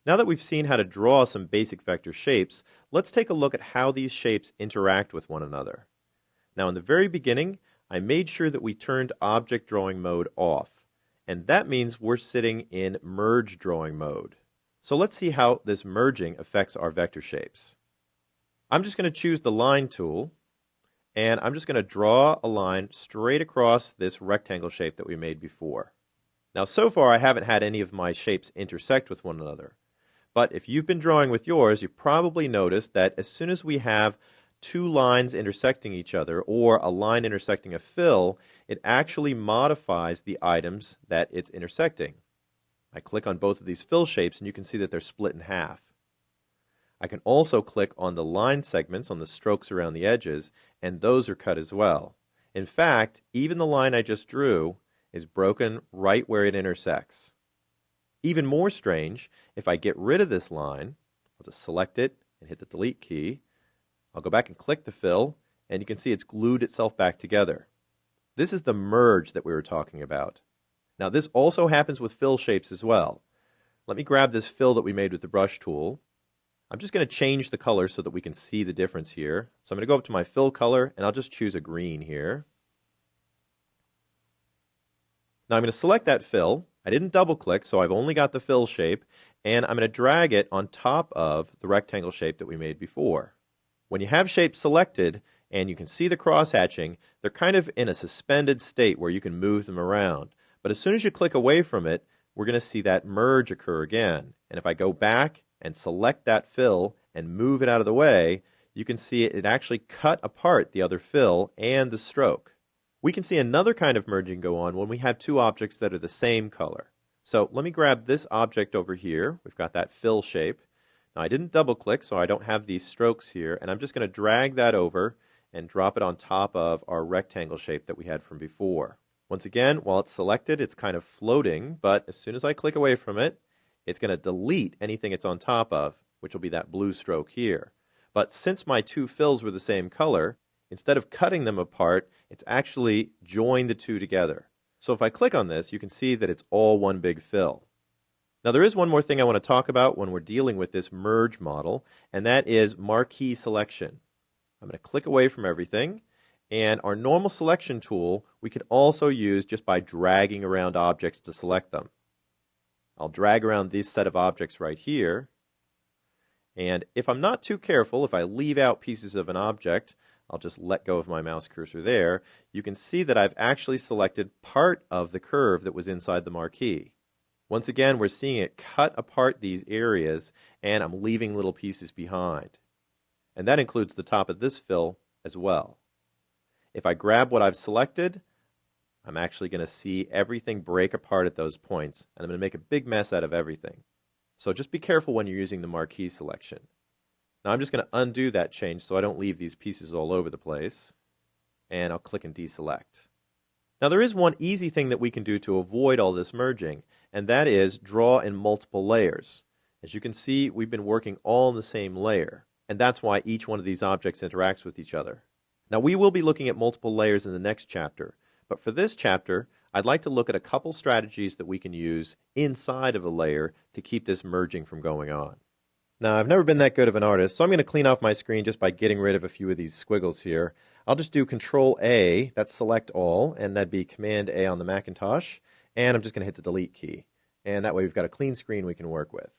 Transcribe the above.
Now that we've seen how to draw some basic vector shapes, let's take a look at how these shapes interact with one another. Now, in the very beginning, I made sure that we turned object drawing mode off, and that means we're sitting in merge drawing mode. So let's see how this merging affects our vector shapes. I'm just going to choose the line tool, and I'm just going to draw a line straight across this rectangle shape that we made before. Now, so far, I haven't had any of my shapes intersect with one another. But if you've been drawing with yours, you probably noticed that as soon as we have two lines intersecting each other, or a line intersecting a fill, it actually modifies the items that it's intersecting. I click on both of these fill shapes, and you can see that they're split in half. I can also click on the line segments, on the strokes around the edges, and those are cut as well. In fact, even the line I just drew is broken right where it intersects. Even more strange, if I get rid of this line, I'll just select it and hit the delete key. I'll go back and click the fill, and you can see it's glued itself back together. This is the merge that we were talking about. Now, this also happens with fill shapes as well. Let me grab this fill that we made with the brush tool. I'm just going to change the color so that we can see the difference here. So I'm going to go up to my fill color, and I'll just choose a green here. Now I'm going to select that fill. I didn't double click, so I've only got the fill shape, and I'm going to drag it on top of the rectangle shape that we made before. When you have shapes selected, and you can see the cross-hatching, they're kind of in a suspended state where you can move them around. But as soon as you click away from it, we're going to see that merge occur again. And if I go back and select that fill and move it out of the way, you can see it actually cut apart the other fill and the stroke. We can see another kind of merging go on when we have two objects that are the same color. So let me grab this object over here. We've got that fill shape. Now I didn't double click, so I don't have these strokes here, and I'm just going to drag that over and drop it on top of our rectangle shape that we had from before. Once again, while it's selected, it's kind of floating, but as soon as I click away from it, it's going to delete anything it's on top of, which will be that blue stroke here. But since my two fills were the same color, instead of cutting them apart, it's actually joined the two together. So if I click on this, you can see that it's all one big fill. Now there is one more thing I want to talk about when we're dealing with this merge model, and that is marquee selection. I'm going to click away from everything, and our normal selection tool we can also use just by dragging around objects to select them. I'll drag around this set of objects right here, and if I'm not too careful, if I leave out pieces of an object, I'll just let go of my mouse cursor there, you can see that I've actually selected part of the curve that was inside the marquee. Once again, we're seeing it cut apart these areas, and I'm leaving little pieces behind. And that includes the top of this fill as well. If I grab what I've selected, I'm actually going to see everything break apart at those points, and I'm going to make a big mess out of everything. So just be careful when you're using the marquee selection. Now I'm just going to undo that change so I don't leave these pieces all over the place, and I'll click and deselect. Now there is one easy thing that we can do to avoid all this merging, and that is draw in multiple layers. As you can see, we've been working all in the same layer, and that's why each one of these objects interacts with each other. Now we will be looking at multiple layers in the next chapter, but for this chapter, I'd like to look at a couple strategies that we can use inside of a layer to keep this merging from going on. Now, I've never been that good of an artist, so I'm going to clean off my screen just by getting rid of a few of these squiggles here. I'll just do Control A, that's select all, and that'd be Command A on the Macintosh, and I'm just going to hit the delete key. And that way we've got a clean screen we can work with.